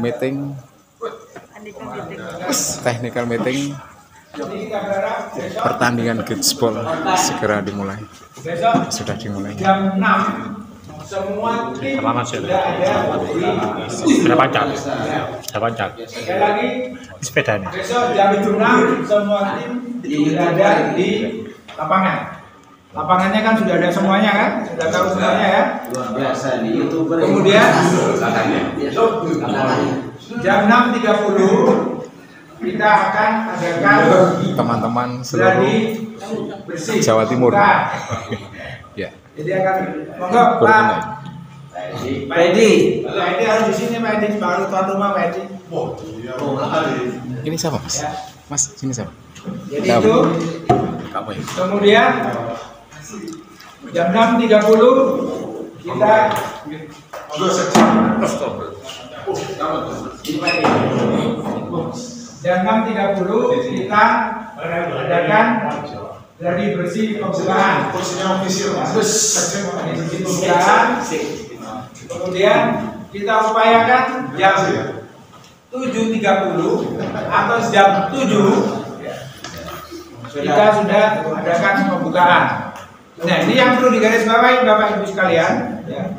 meeting, technical meeting, pertandingan kidsball segera dimulai. Sudah dimulai. Jam 6 semua tim sudah ada di berapa jam? Sekali lagi Sepedanya. besok jam 6 semua tim sudah ada di lapangan. Lapangannya kan sudah ada semuanya kan? Sudah tahu semuanya ya? Kemudian jam 6.30 kita akan adakan Teman-teman seluruh bersih Jawa Timur. Ya. Jadi akan monggo Pak. Pak Edi harus di sini Pak Edi, baru tuan rumah Pak Edi. Ini siapa Mas? Ya. Mas, sini siapa? Jadi itu Kamu ya? kemudian jam 6.30 kita jam 6.30 kita adakan gladi bersih pembukaan. Kemudian kita upayakan jam 7.30 atau jam 7 kita sudah adakan pembukaan. Nah, ini yang perlu digarisbawahi Bapak Ibu sekalian. Ya.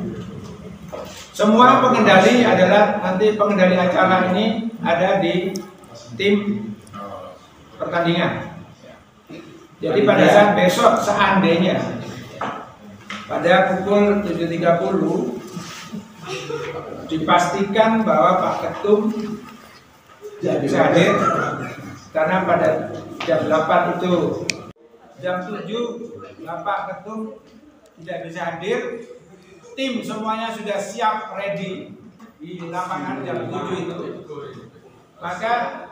Semua pengendali adalah nanti pengendali acara ini ada di tim pertandingan. Jadi pada saat besok seandainya pada pukul 7.30 dipastikan bahwa Pak Ketum tidak bisa hadir karena pada jam 8 itu jam 7 Bapak Ketum tidak bisa hadir, tim semuanya sudah siap ready di lapangan jam 7 itu, maka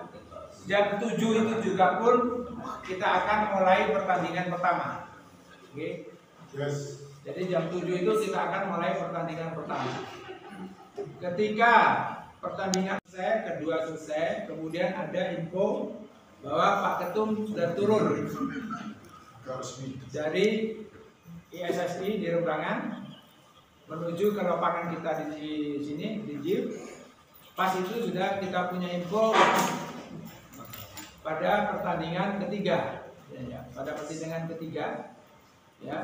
jam 7 itu juga pun kita akan mulai pertandingan pertama. Oke. Yes. Jadi jam 7 itu kita akan mulai pertandingan pertama. Ketika pertandingan selesai, kedua selesai, kemudian ada info bahwa Pak Ketum sudah turun dari ISSI di Rembangan menuju ke lapangan kita di sini di GIF. Pas itu sudah kita punya info pada pertandingan ketiga, pada pertandingan ketiga, ya.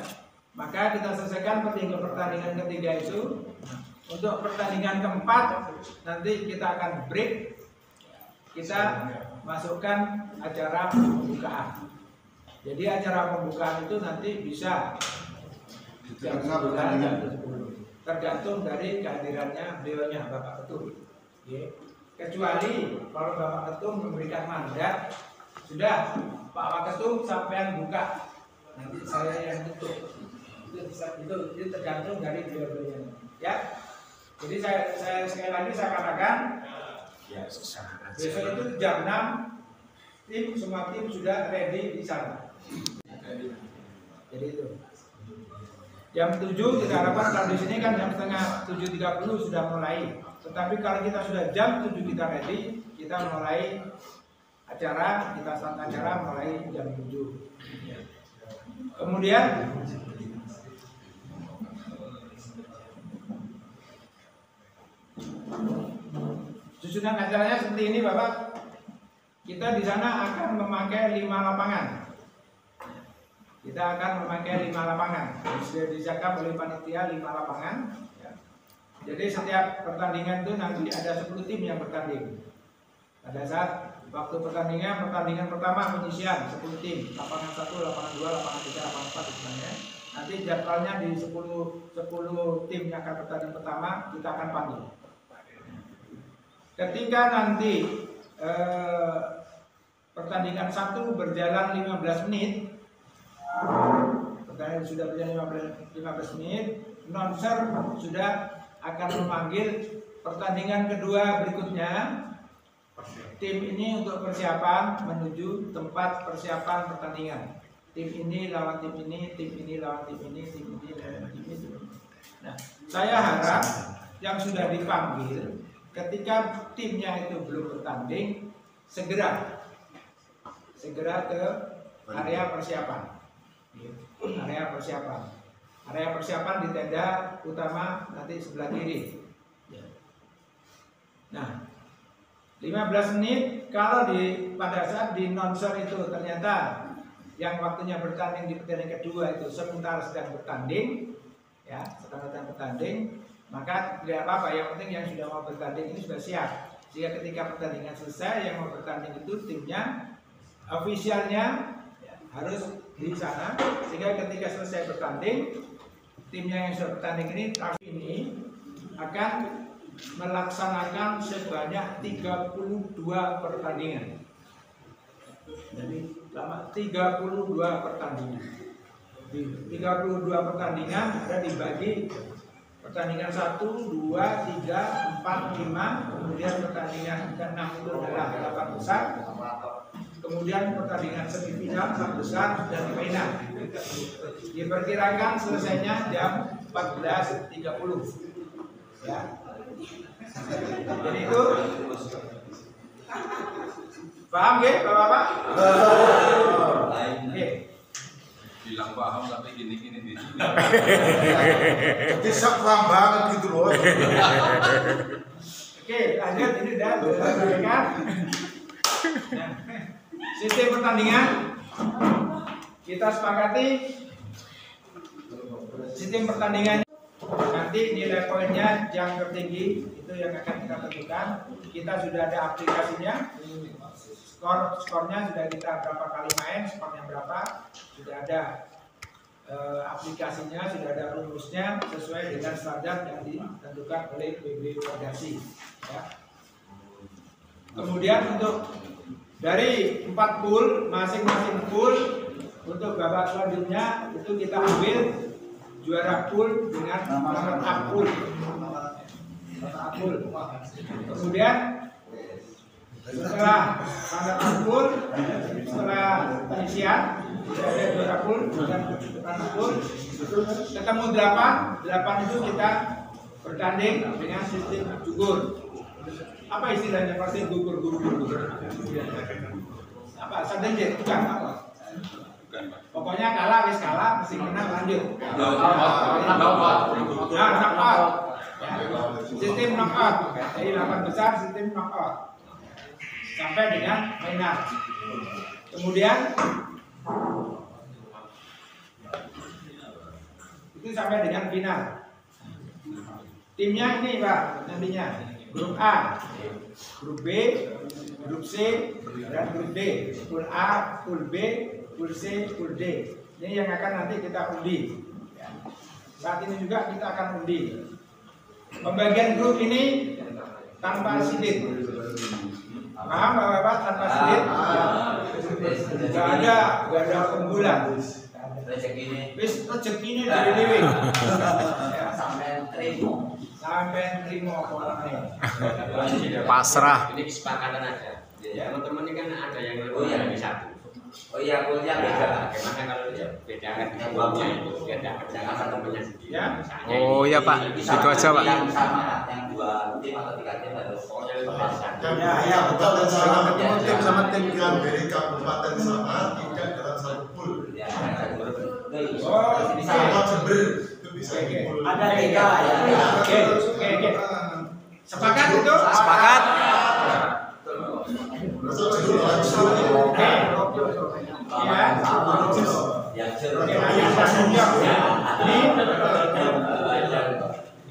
Maka kita selesaikan pertandingan ketiga itu. Untuk pertandingan keempat nanti kita akan break, kita masukkan acara pembukaan. Jadi acara pembukaan itu nanti bisa jam 9, jam 10, tergantung dari kehadirannya beliaunya Bapak Ketum. Kecuali kalau Bapak Ketum memberikan mandat, sudah Pak Ketum sampean buka, nanti saya yang tutup. Itu tergantung dari beliau-beliaunya, ya. Jadi saya sekali lagi saya katakan, besok itu jam 6 semua tim sudah ready di sana. Jadi itu jam 7 kita harapkan, kalau di sini kan jam setengah 7.30 sudah mulai. Tetapi kalau kita sudah jam 7 kita ready, kita mulai acara, kita start acara mulai jam 7. Kemudian susunan acaranya seperti ini Bapak. Kita di sana akan memakai 5 lapangan. Kita akan memakai 5 lapangan. Sudah disiapkan oleh panitia 5 lapangan. Ya. Jadi setiap pertandingan itu nanti ada 10 tim yang bertanding. Pada saat waktu pertandingan pertama penyisian 10 tim, lapangan 1, lapangan 2, lapangan 3, lapangan 4 sebenarnya. Nanti jadwalnya di 10 tim yang akan bertanding pertama kita akan panggil. Ketika nanti pertandingan 1 berjalan 15 menit, pertandingan sudah berjalan 15 menit, announcer sudah akan memanggil pertandingan kedua berikutnya. Tim ini untuk persiapan menuju tempat persiapan pertandingan. Tim ini lawan tim ini, tim ini lawan tim ini, tim ini lawan tim ini. Nah, saya harap yang sudah dipanggil ketika timnya itu belum bertanding, segera ke area persiapan. Area persiapan di tenda utama nanti sebelah kiri. Nah, 15 menit kalau pada saat di nonsor itu ternyata yang waktunya bertanding di pertandingan kedua itu sementara sedang bertanding, ya, sedang bertanding, maka tidak apa-apa. Yang penting yang sudah mau bertanding ini sudah siap. Sehingga ketika pertandingan selesai, yang mau bertanding itu timnya, ofisialnya ya, harus di sana. Sehingga ketika selesai bertanding, timnya yang sudah bertanding ini akan melaksanakan sebanyak 32 pertandingan. Jadi selama 32 pertandingan. Di 32 pertandingan ada dibagi pertandingan 1, 2, 3, 4, 5, kemudian pertandingan ke-6 itu adalah 8 besar. Kemudian pertandingan semifinal 4 besar dan final. Diperkirakan selesainya jam 14.30. Ya. Jadi itu paham nggih, Bapak-bapak? Oke. Bilang paham tapi gini-gini di sini. Jadi paham banget gitu loh. Oke, lanjut ini udah kan. Nah, sistem pertandingan kita sepakati sistem pertandingan. Nanti nilai poinnya yang tertinggi itu yang akan kita tentukan. Kita sudah ada aplikasinya, skornya sudah kita berapa kali main, skornya berapa, sudah ada aplikasinya, sudah ada rumusnya sesuai dengan standar yang ditentukan oleh PB Federasi. Ya. Kemudian untuk dari 4 pool, masing-masing pool untuk babak selanjutnya itu kita ambil juara pool dengan nomor pool. Kemudian setelah pool, setelah penyisian ada juara pool dan pool ketemu 8 itu kita bertanding dengan sistem gugur. Apa istilahnya pasti gugur? Apa? Sadengit bukan apa? Pokoknya kalah wis kalah, mesti menang lanjut. Knockout. Sistem knockout. Jadi 8 besar sistem knockout. Sampai dengan final. Kemudian itu sampai dengan final. Timnya ini Pak, nantinya grup A, grup B, grup C, dan grup D. Pool A, pool B, pool C, pool D. Ini yang akan nanti kita undi. Saat ini juga kita akan undi. Pembagian grup ini tanpa sidit. Paham Bapak-bapak, tanpa sidit? Gak ada penggulan. Rezeki ini dari dewi. Sampai terima pokoknya. Pasrah. Ini kesepakatan aja. Ya, teman-teman ini kan ada yang lebih satu. Oh iya, poolnya beda. Bagaimana kalau dia beda kan uangnya itu dia dapat jangan temennya sendiri. Ya. Oh iya Pak, itu aja Pak. Yang sama, yang 2 tim atau 3 tim harus. Ya, betul dan salah ketemu tim sama tim yang dari kabupaten sama tidak dalam satu pool. Ya, Oh, Sama Jember itu bisa di pool. ada 3 ya. Oke. Sepakat itu? Sepakat.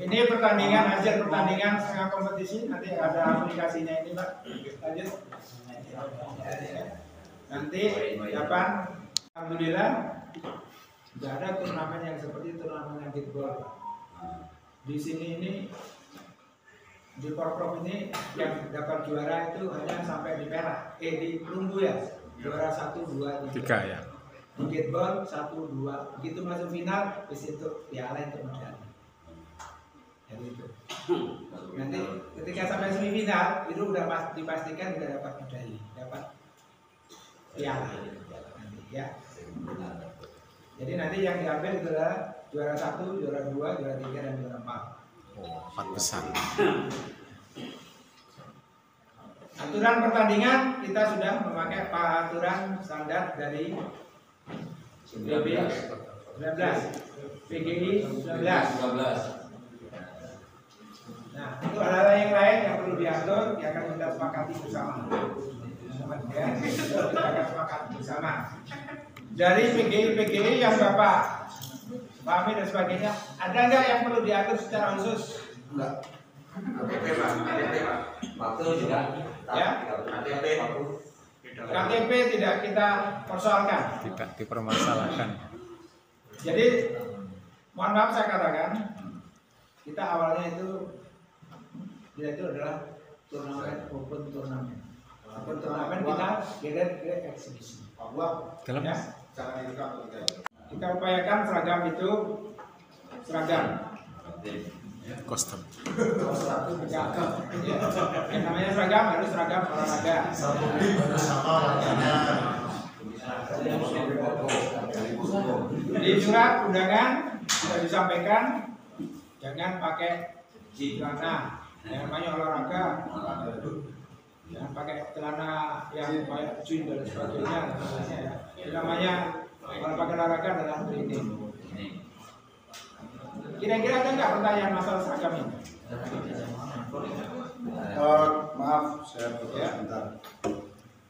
Ini pertandingan, hasil pertandingan setengah kompetisi, nanti ada aplikasinya ini Pak. Lanjut. Nanti kapan? Alhamdulillah sudah ada turnamen yang seperti turnamen handball. Di sini ini di Porprov ini yang dapat juara itu hanya sampai di perak, di perunggu ya, juara 1, 2, 3 ya. Di handball 1, 2, begitu masuk final, di situ piala untuk medali. Jadi itu. Nanti ketika sampai semifinal itu udah dipastikan udah dapat medali, dapat piala. Nanti, ya. Jadi nanti yang diambil adalah juara 1, juara 2, juara 3 dan juara 4. Oh, 4 besar. Aturan pertandingan kita sudah memakai aturan standar dari PB 19, PGI 19. Nah, itu hal-hal yang lain yang perlu diatur yang akan kita sepakati bersama. Ya, kita akan sepakati bersama. Dari PGI yang Bapak pahami dan sebagainya, ada nggak yang perlu diatur secara khusus? Enggak. Waktu juga. Ya. KTP tidak kita persoalkan. Tidak dipermasalahkan. Jadi, mohon maaf saya katakan, kita awalnya itu adalah turnamen, open turnamen. Open turnamen kita grade eksibisi. Dalam Ya. Kita upayakan seragam itu seragam. kostum. Yang namanya seragam harus seragam olahraga. Satu tim harus sama warnanya. Di surat undangan sudah disampaikan jangan pakai celana yang namanya olahraga, jangan pakai celana yang kayak jeans dan sebagainya. Yang namanya kalau pakai olahraga adalah training. Kira-kira ada nggak pertanyaan masalah seragam ini? Maaf, saya potong sebentar.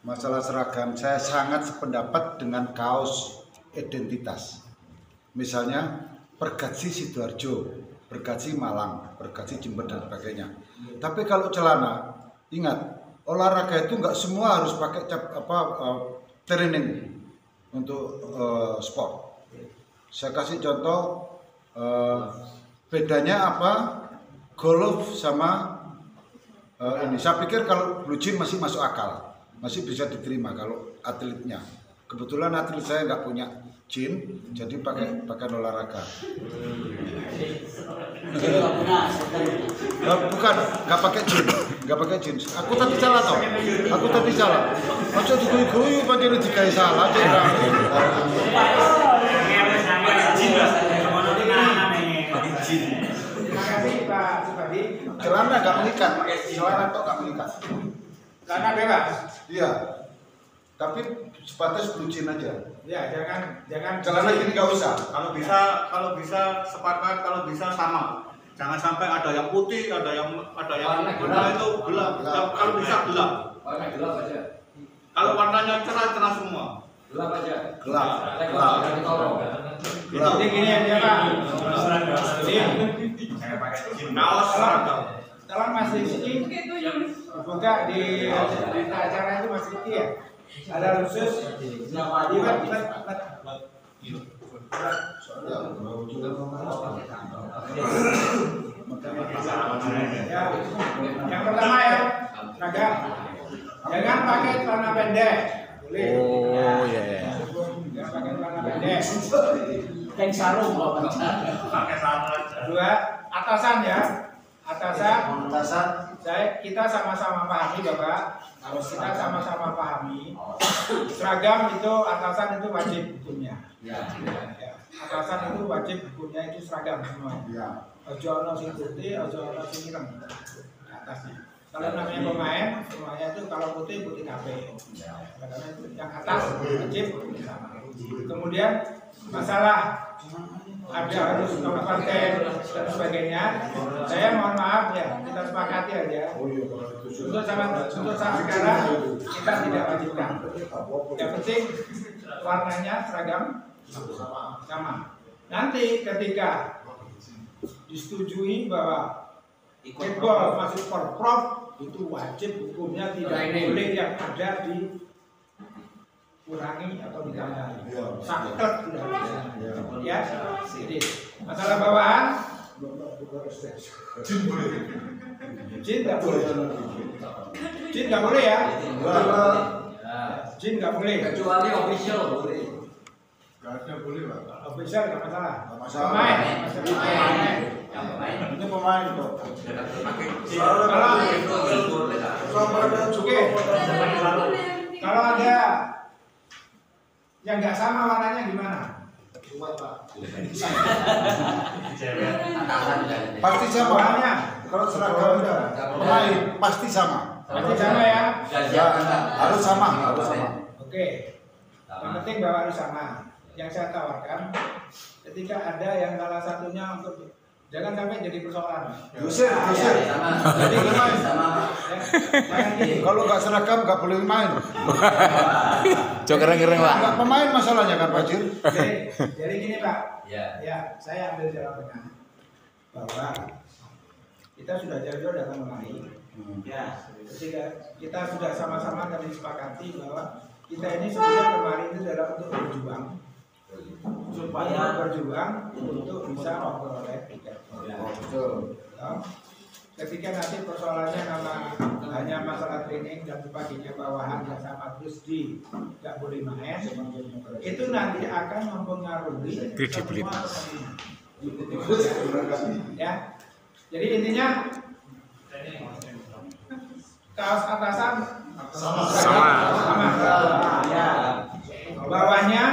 Masalah seragam, saya sangat sependapat dengan kaos identitas. Misalnya Pergatsi Sidoarjo, Pergatsi Malang, Pergatsi Jember dan sebagainya. Tapi kalau celana, ingat olahraga itu nggak semua harus pakai training untuk sport. Saya kasih contoh. Bedanya apa golf sama ini? Saya pikir kalau blue jean masih masuk akal, masih bisa diterima kalau atletnya. Kebetulan atlet saya nggak punya jean, jadi pakai olahraga. Bukan, nggak pakai jean. Aku tadi salah toh. Maksud diguyu-guyu pancen digawe salah cek. Terima kasih Pak Supadi. Celana nggak mengikat, celana kok nggak mengikat. Celana bebas. Iya, tapi sebatas blue jean aja. Ya, jangan Celana ini nggak usah. Kalau bisa sepakat, kalau bisa sama. Jangan sampai ada yang putih, ada yang warna itu gelap. Kalau bisa gelap. Warna gelap aja. Kalau warnanya cerah semua. Gelap aja. Gelap. Jadi gini aja Pak. Kaos seragam. Tolong Mas Rizky buka di acara itu Mas Rizky ya. Ada khusus. Ya, yang pertama ya, seragam. Jangan pakai celana pendek. Boleh. Oh ya. Jangan pakai celana pendek. Kain sarung Pakai sarung aja. Dua, atasan ya. Atasan. Atasan. Kita sama-sama pahami Bapak. Kita sama-sama pahami. Seragam itu atasan itu wajib hukumnya. Ya. Atasan itu wajib hukumnya itu seragam semua. Ya. Ojo ono sing putih, ojo ono sing ireng. Atasnya. Kalau namanya pemain, semuanya itu kalau putih kabeh. Karena itu yang atas wajib sama. Kemudian masalah ada harus kabupaten dan sebagainya. Saya mohon maaf ya, kita sepakati aja. Untuk saat sekarang kita tidak wajibkan. Yang penting warnanya seragam sama. Nanti ketika disetujui bahwa kickball masuk porprov itu wajib hukumnya tidak boleh yang ada dikurangi atau ditambahi. Saklek sudah ya. Jadi masalah bawahan jin nggak boleh. Jin nggak boleh ya. Jin nggak boleh. kecuali official boleh. Gaknya boleh Pak. Official nggak masalah. Masalah. Pemain. Ini pemain kok. Kalau ada yang nggak sama warnanya gimana? Pasti sama. Warnanya Kalau seragam pemain pasti sama. pasti sama ya. Ya, harus sama. Oke. Yang penting bahwa harus sama. Yang saya tawarkan, ketika ada yang salah satunya untuk Jangan sampai jadi persoalan. Diusir. Jadi gimana? Ya, jangan gini. Kalau nggak seragam nggak boleh main. Cok keren-keren Pak. Nggak pemain masalahnya kan Pak Jir. Jadi gini Pak. Ya. Ya, saya ambil jalan tengah bahwa kita sudah jauh-jauh datang kemari. Ya, ketika kita sudah sama-sama tadi sepakati bahwa kita ini sebenarnya kemarin itu adalah untuk berjuang supaya berjuang untuk bisa memperoleh tiket. Ketika nanti persoalannya hanya masalah training dan sebagainya bawahan yang sama terus nggak boleh main, itu nanti akan mempengaruhi Kredibilitas. Ya, jadi intinya kaos atasan Sama. Ya. Bawahnya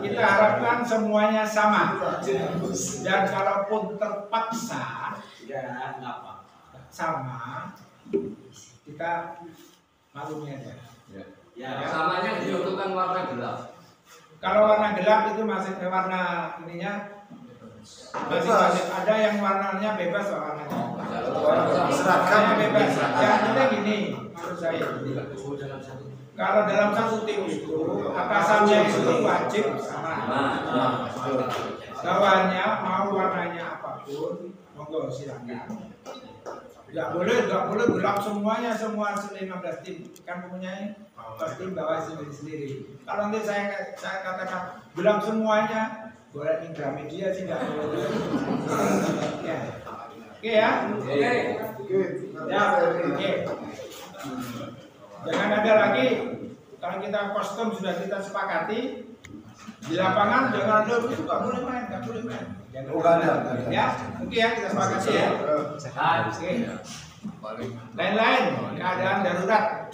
kita harapkan semuanya sama. Dan kalaupun terpaksa sama, kita maklumi aja. Ya, samanya diuntukkan warna gelap. Kalau warna gelap itu masih warna ininya masih ada yang warnanya bebas warnanya. Warnanya bebas. Yang penting gini, menurut saya. Kalau dalam satu tim itu atasannya itu wajib sama. Bawahannya mau warnanya apapun, monggo silakan. Nggak boleh gelap semuanya, semua 15 tim kan mempunyai tim bawa sendiri. Kalau nanti saya katakan gelap semuanya, boleh di Gramedia sih nggak boleh. Ya. Oke ya. Ya. Oke. Jangan ada lagi kalau kita kostum sudah kita sepakati di lapangan jangan ada itu nggak boleh main. Ya, oke ya kita sepakati ya. Oke. Lain-lain keadaan darurat.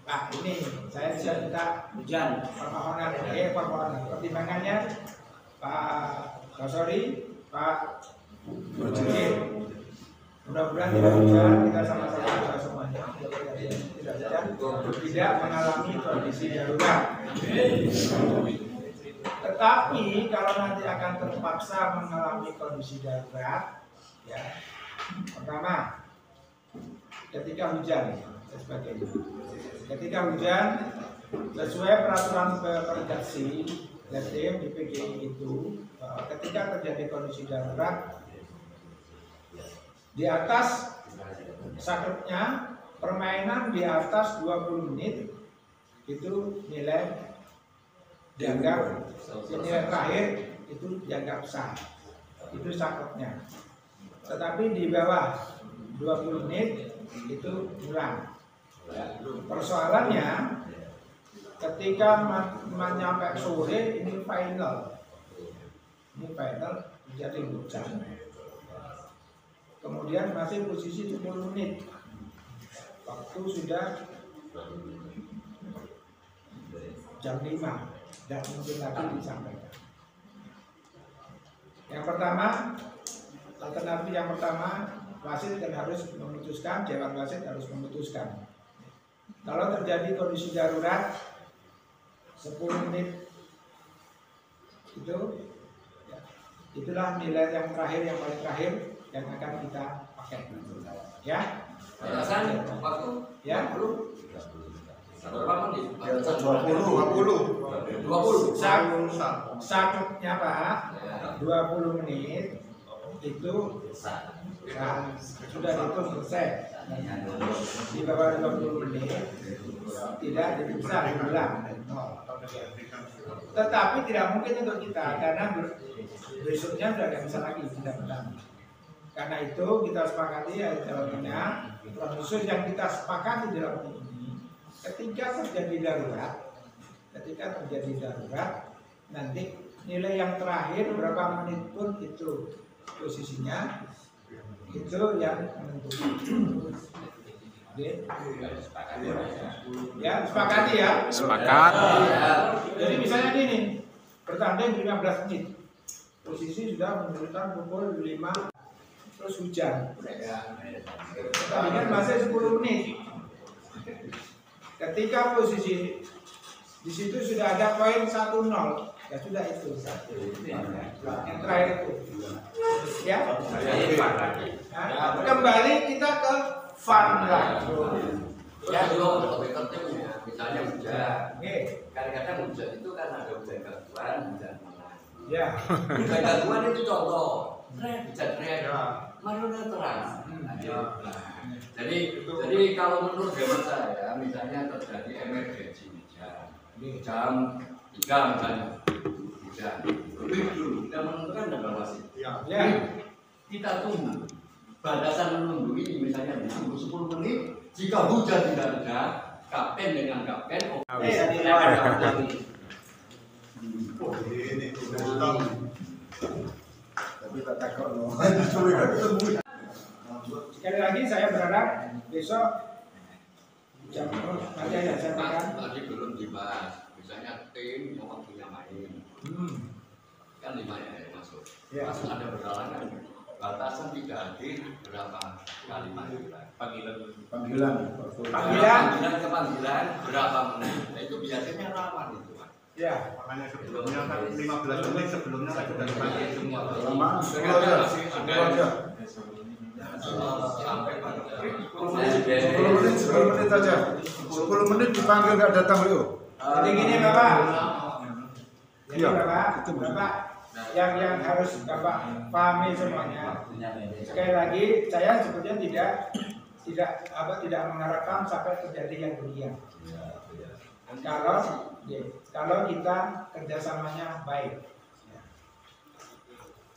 Pak, ini saya bisa minta hujan permohonan pertimbangannya Pak Basori, Pak Bujir. Mudah-mudahan tidak hujan, kita sama-sama semuanya tidak mengalami kondisi darurat. Tetapi kalau nanti akan terpaksa mengalami kondisi darurat, ya pertama ketika hujan dan sebagainya. Ketika hujan sesuai peraturan Perdatsi Letim di PGI itu ketika terjadi kondisi darurat di atas sakleknya permainan di atas 20 menit itu nilai dianggap nilai terakhir itu dianggap sah, itu sakleknya. Tetapi di bawah 20 menit itu ulang. Persoalannya ketika menyampai sore ini final jadi hujan. Kemudian masih posisi 10 menit. Waktu sudah jam 5, tidak mungkin lagi disampaikan. Yang pertama, alternatif yang pertama, wasit kan harus memutuskan, dewan wasit harus memutuskan. Kalau terjadi kondisi darurat 10 menit itu, ya, itulah nilai yang terakhir, yang paling terakhir yang akan kita pakai. Ya. Batasan waktu Ya. 20. Sakleknya Pak 20 menit itu sudah dihitung selesai. Di bawah 20 menit tidak bisa diulang dari nol. Tetapi tidak mungkin untuk kita karena besoknya sudah tidak bisa lagi tidak benar. Karena itu kita sepakati ada jalannya khusus yang kita sepakati dalam ini ketika terjadi darurat nanti nilai yang terakhir berapa menit pun itu posisinya itu yang menentukan. Ya sepakati ya. Sepakat. Jadi misalnya gini bertanding 15 menit posisi sudah menunjukkan pukul 5 terus hujan. Pertandingan masih 10 menit. Ketika posisi di situ sudah ada poin 1-0. Ya sudah itu. Yang terakhir itu. Ya. Nah, kembali kita ke fun lagi. Ya dulu lebih pentingnya, misalnya hujan. Oke. Kadang-kadang hujan itu kan ada hujan gangguan, hujan malam. Ya. Hujan gangguan itu contoh. Hujan teriak, mana terang. Jadi kalau menurut hemat saya, misalnya terjadi emergensi hujan, jam 3 misalnya hujan, lebih dulu kita menentukan tanggal wasit. Ya. Kita tunggu. Batasan menunggu ini misalnya ditunggu 10 menit. Jika hujan tidak ada, kapten dengan kapten bisa dilakukan. Ini Tapi tak takut loh. Sekali lagi saya berharap besok jam nanti ada saya makan. Tadi belum dibahas, misalnya tim yang waktunya main, kan 5 yang masuk. Ya. Pas ada berhalangan, batasan tidak hadir berapa kali panggilan ke panggilan berapa menit. Nah, itu biasanya rawan itu Pak. Ya. Makanya sebelumnya kan 15 menit sebelumnya kan sudah dipanggil semua. Lama, 10 aja. Sampai pada 10 menit aja. 10 menit dipanggil nggak datang Leo. Jadi gini Bapak. Jadi Iya, Bapak, itu Bapak yang harus Bapak pahami semuanya. Sekali lagi saya sebetulnya tidak mengharapkan sampai terjadi yang demikian. Kalau kita kerjasamanya baik.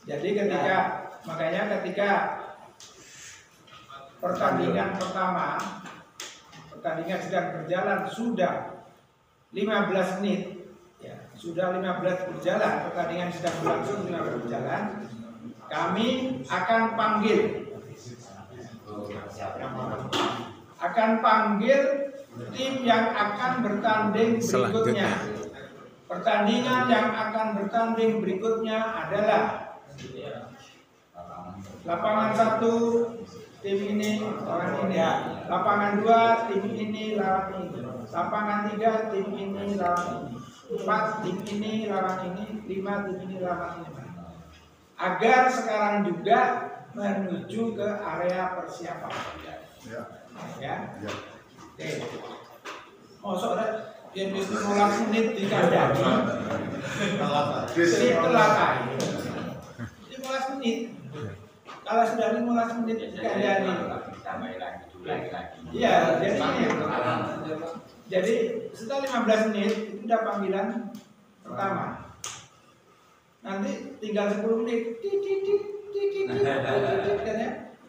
Jadi makanya ketika pertandingan sedang berjalan sudah 15 menit, ya, sudah 15 berjalan, pertandingan sedang berlangsung 15 berjalan, kami akan panggil tim yang akan bertanding berikutnya. Pertandingan yang akan bertanding berikutnya adalah lapangan 1 tim ini lawan ini, lapangan 2 tim ini lawan ini, lapangan 3 tim ini lawan ini, 4 tim ini lawan ini, 5 tim ini lawan ini. Agar sekarang juga menuju ke area persiapan. Ya. Oke. Soalnya yang 15 menit di kandang setelah kain 15 menit. Kalau sudah 15 menit di kandang tambah lagi. iya, jadi setelah 15 menit itu udah panggilan pertama. Nanti tinggal 10 menit.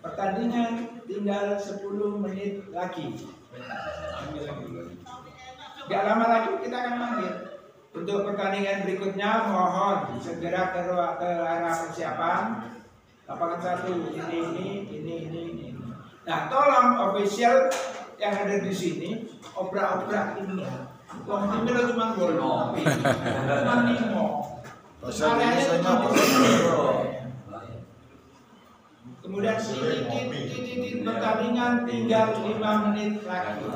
Pertandingan tinggal 10 menit lagi. Gak lama lagi kita akan panggil. Untuk pertandingan berikutnya mohon segera ke area persiapan. Lapangan 1 ini. Nah, tolong official yang ada di sini obrak-obrak ini. Wong timnya cuma golong. Cuma nimo. Areanya cuma kemudian pertandingan tinggal 5 menit lagi.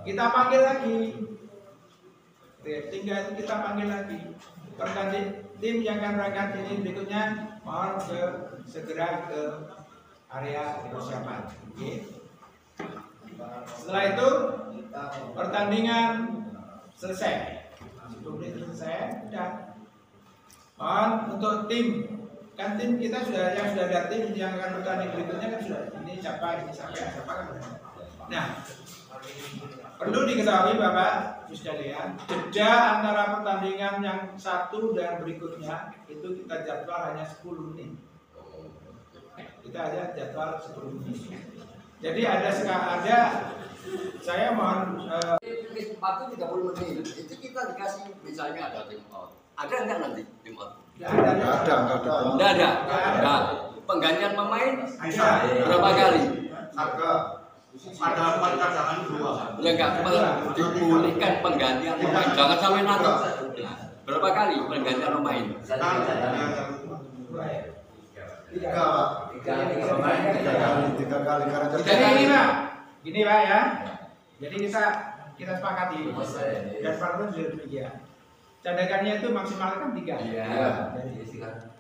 Kita panggil lagi. Tinggal kita panggil lagi. Pertanding tim yang akan berangkat ini berikutnya mohon segera ke area persiapan. Oke. Setelah itu pertandingan selesai. Sebelum selesai, udah. Mohon untuk tim, kan tim kita sudah ada tim yang akan bertanding berikutnya kan sudah. Ini siapa kan. Nah, perlu diketahui Bapak Ibu sekalian, jeda antara pertandingan yang satu dan berikutnya itu kita jadwal hanya 10 menit. Kita ada jadwal 10 menit. Jadi ada saya mohon waktu 30 menit itu kita dikasih misalnya ada tim out. Ada enggak nanti tim out? Enggak ada. Nah, penggantian pemain berapa kali? Ada 4 cadangan 2. Ya enggak dibolehkan penggantian pemain. Jangan sampai nanti. Nah, berapa kali penggantian pemain? 3 kali karena Jadi gini Pak ya. Jadi kita sepakati dan partai sudah demikian. cadangannya itu maksimal kan 3. Iya.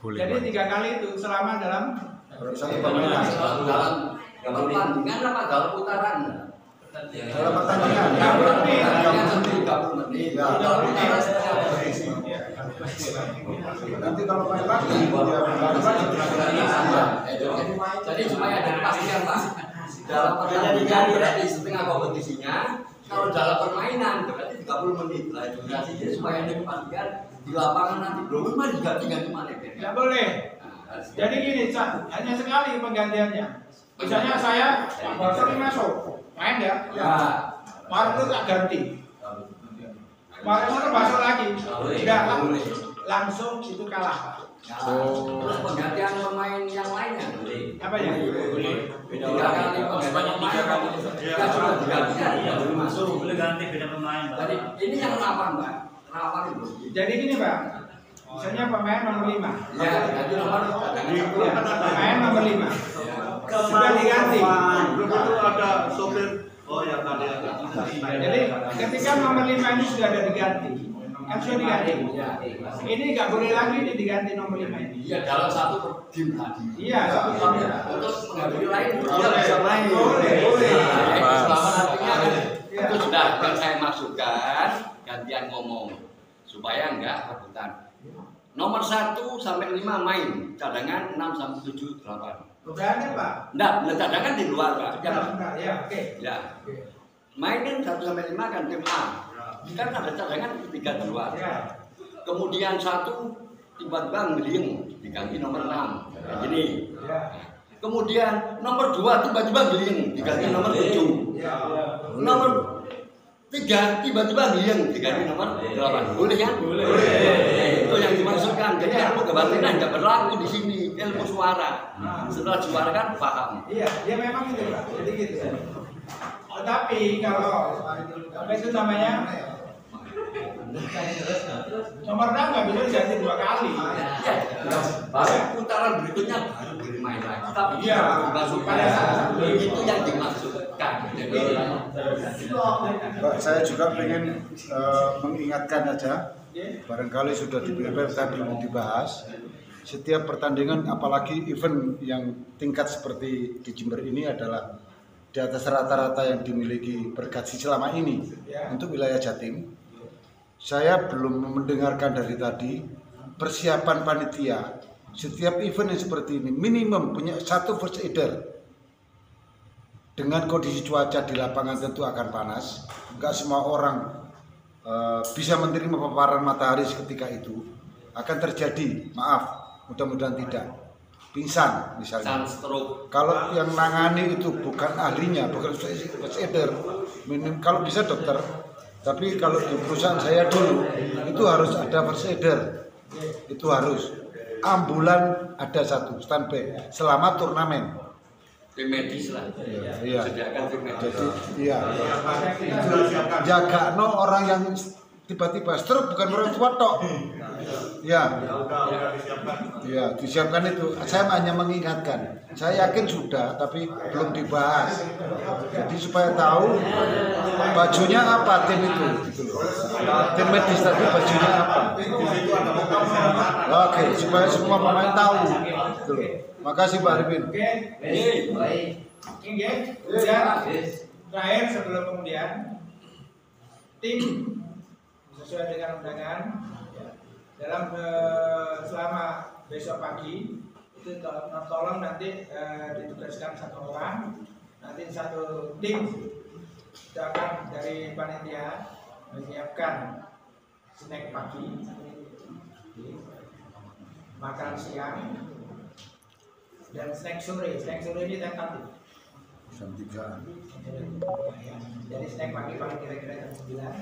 Boleh, Jadi Pak. 3 kali itu selama dalam Satu permainan. Dalam pertandingan apa dalam putaran? Dalam pertandingan. 30 menit. 30 menit. Ya. Dalam putaran Nanti kalau main lagi, ya main lagi. jadi supaya ada kepastian Pak. Dalam pertandingan berarti setengah kompetisinya. Kalau dalam permainan berarti 30 menit lah durasi. Jadi supaya ada kepastian di lapangan nanti belum mah diganti mana? Tidak boleh. Jadi gini, hanya sekali penggantiannya. Misalnya saya Barca ini masuk, main ya. Kemarin itu tak ganti. Kemarin itu masuk lagi, tidak langsung itu kalah. Terus penggantian pemain yang lainnya boleh. Apa ya? 3 kali penggantian pemain ya sudah digantikan tidak boleh masuk. Boleh ganti beda pemain. Jadi ini yang rawan Pak. Rawan itu. Jadi gini Pak, misalnya pemain nomor 5. Ya, ganti nomor Pemain nomor 5 sudah diganti. Belum itu ada sopir. Oh ya tadi ada. Jadi ketika nomor 5 ini sudah ada diganti, kan sudah diganti. Ini nggak boleh lagi diganti nomor 5 ini. Iya dalam satu tim tadi. Iya, satu tim. Untuk mengganti lain Iya, bisa main. Boleh. Selama artinya Iya. itu sudah yang saya maksudkan gantian ngomong supaya enggak rebutan. Nomor 1 sampai 5 main, cadangan 6 sampai 7, 8. Berani Pak? Enggak, cadangan di luar Pak. Bentar, ya, oke. Ya. Main kan 1 sampai 5 kan tim A. Kan ada cadangan 3 di luar. Ya. Kemudian 1 tiba-tiba ngeling diganti nomor 6. Kayak gini. Ya. Kemudian nomor 2 tiba-tiba ngeling diganti nomor 7. Ya. Nomor 3 tiba-tiba ngeling diganti nomor 8. Boleh kan? Boleh. Itu yang dimaksudkan. Jadi ilmu kebatinan nggak berlaku di sini. Ilmu suara. Setelah suara kan paham. Iya, ya memang itu Pak. Jadi gitu. Tetapi kalau apa itu namanya? Nomor 6 nggak bisa diganti 2 kali. Ya. Baru putaran berikutnya baru bermain lagi. Tapi Iya. dimasukkan. Itu yang dimaksudkan. Jadi Pak, saya juga pengen mengingatkan aja, barangkali sudah dibahas tapi belum dibahas. Setiap pertandingan, apalagi event yang tingkat seperti di Jember ini adalah di atas rata-rata yang dimiliki Pergatsi selama ini untuk wilayah Jatim. Saya belum mendengarkan dari tadi persiapan panitia. Setiap event yang seperti ini minimum punya 1 first aider. Dengan kondisi cuaca di lapangan tentu akan panas. Enggak semua orang bisa menerima paparan matahari seketika itu. Akan terjadi, maaf, mudah-mudahan tidak, pingsan misalnya. sunstroke. Kalau yang nangani itu bukan ahlinya, bukan first aider, kalau bisa dokter. Tapi kalau di perusahaan saya dulu itu harus ada first aider, itu harus. Ambulan ada 1 standby selama turnamen. Tim medis lah. Iya. Sediakan tim medis. Jadi iya. Itu jaga orang yang tiba-tiba stroke, bukan orang tua tok. Ya, ya disiapkan itu. Saya hanya mengingatkan. Saya yakin sudah, tapi belum dibahas. Jadi supaya tahu bajunya apa tim itu. Gitu loh. Tim medis tadi bajunya apa. Oke, supaya semua pemain tahu. Gitu loh. Makasih Pak Arifin. Oke. Baik. Oke. Kemudian terakhir sebelum kemudian tim sesuai dengan undangan dalam selama besok pagi itu tolong nanti ditugaskan 1 orang, nanti 1 tim akan dari panitia menyiapkan snack pagi, makan siang, dan snack sore. Snack sore ini tentatif. Jam 3. Jadi snack pagi paling kira-kira jam 9.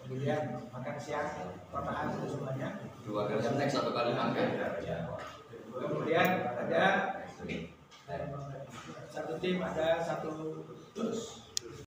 Kemudian makan siang, pertahanan itu semuanya. 2 kali snack, 1 kali makan. Kemudian ada 1 tim ada 1 dus.